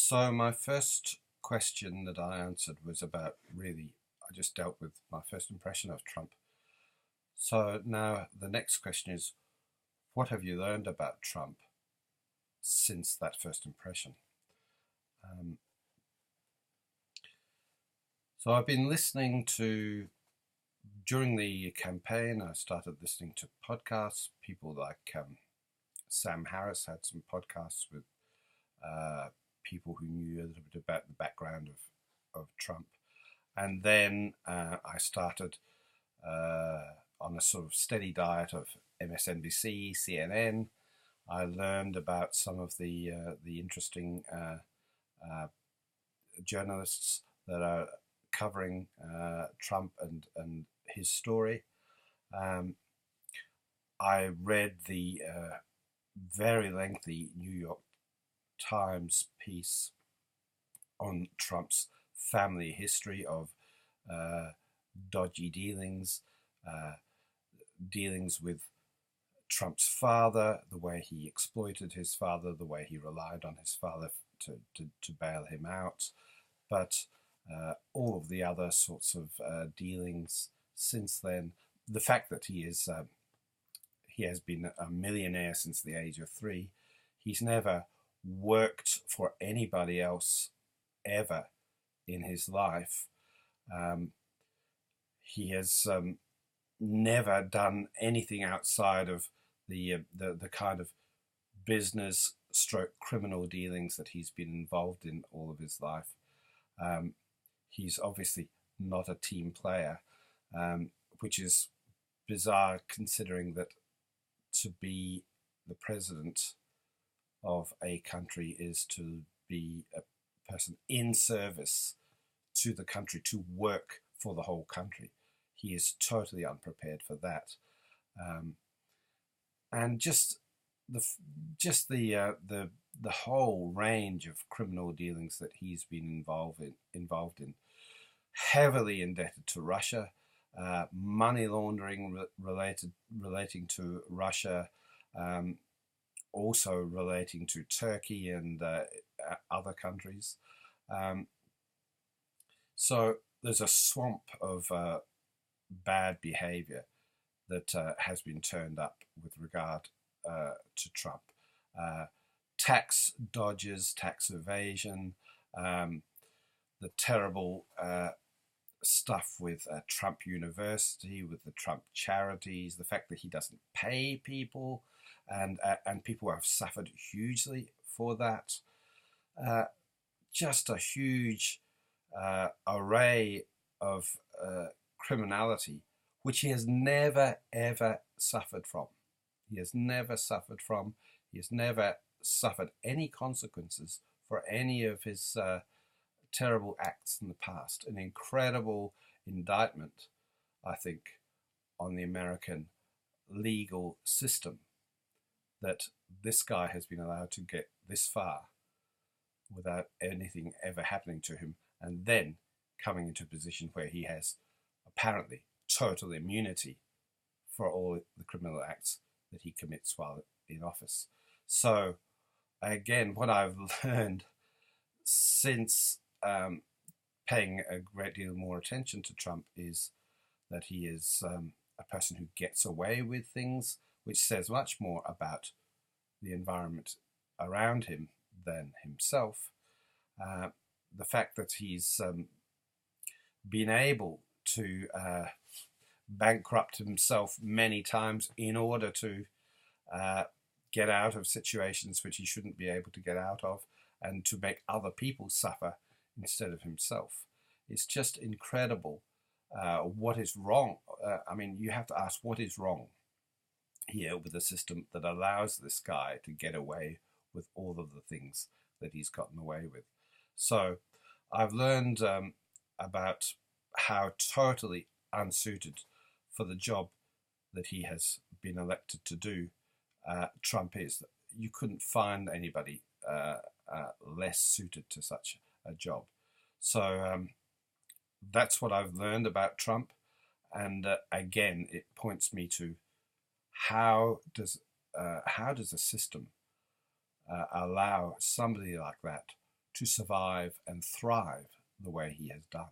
So my first question that I answered was about really, I just dealt with my first impression of Trump. So now the next question is, what have you learned about Trump since that first impression? Um, so I've been listening to, during the campaign, I started listening to podcasts. People like Sam Harris had some podcasts with people who knew a little bit about the background of Trump. And then I started on a sort of steady diet of MSNBC, CNN. I learned about some of the interesting journalists that are covering Trump and his story. Um, I read the very lengthy New York Times piece on Trump's family history of uh, dodgy dealings, uh, dealings with Trump's father, the way he exploited his father, the way he relied on his father to bail him out, but all of the other sorts of dealings since then. The fact that he has been a millionaire since the age of 3. He's never worked for anybody else ever in his life. Um, he has never done anything outside of the kind of business stroke criminal dealings that he's been involved in all of his life. Um, he's obviously not a team player, which is bizarre considering that to be the president of a country is to be a person in service to the country, to work for the whole country. He is totally unprepared for that, and the the whole range of criminal dealings that he's been involved in, heavily indebted to Russia, money laundering relating to Russia, also relating to Turkey and other countries. Um, so there's a swamp of bad behavior that has been turned up with regard to Trump. Uh, Tax dodges, tax evasion, the terrible stuff with Trump University, with the Trump charities, the fact that he doesn't pay people, and people have suffered hugely for that. Uh, just a huge array of criminality, which he has never ever suffered from. He has never suffered from. He has never suffered any consequences for any of his terrible acts in the past. An incredible indictment, I think, on the American legal system that this guy has been allowed to get this far without anything ever happening to him, and then coming into a position where he has apparently total immunity for all the criminal acts that he commits while in office. So, again, what I've learned since paying a great deal more attention to Trump is that he is a person who gets away with things, which says much more about the environment around him than himself. The fact that he's been able to bankrupt himself many times in order to get out of situations which he shouldn't be able to get out of, and to make other people suffer instead of himself. It's just incredible what is wrong. I mean, you have to ask what is wrong here with a system that allows this guy to get away with all of the things that he's gotten away with. So I've learned about how totally unsuited for the job that he has been elected to do Trump is. You couldn't find anybody less suited to such a job. So that's what I've learned about Trump. And again, it points me to how does a system allow somebody like that to survive and thrive the way he has done.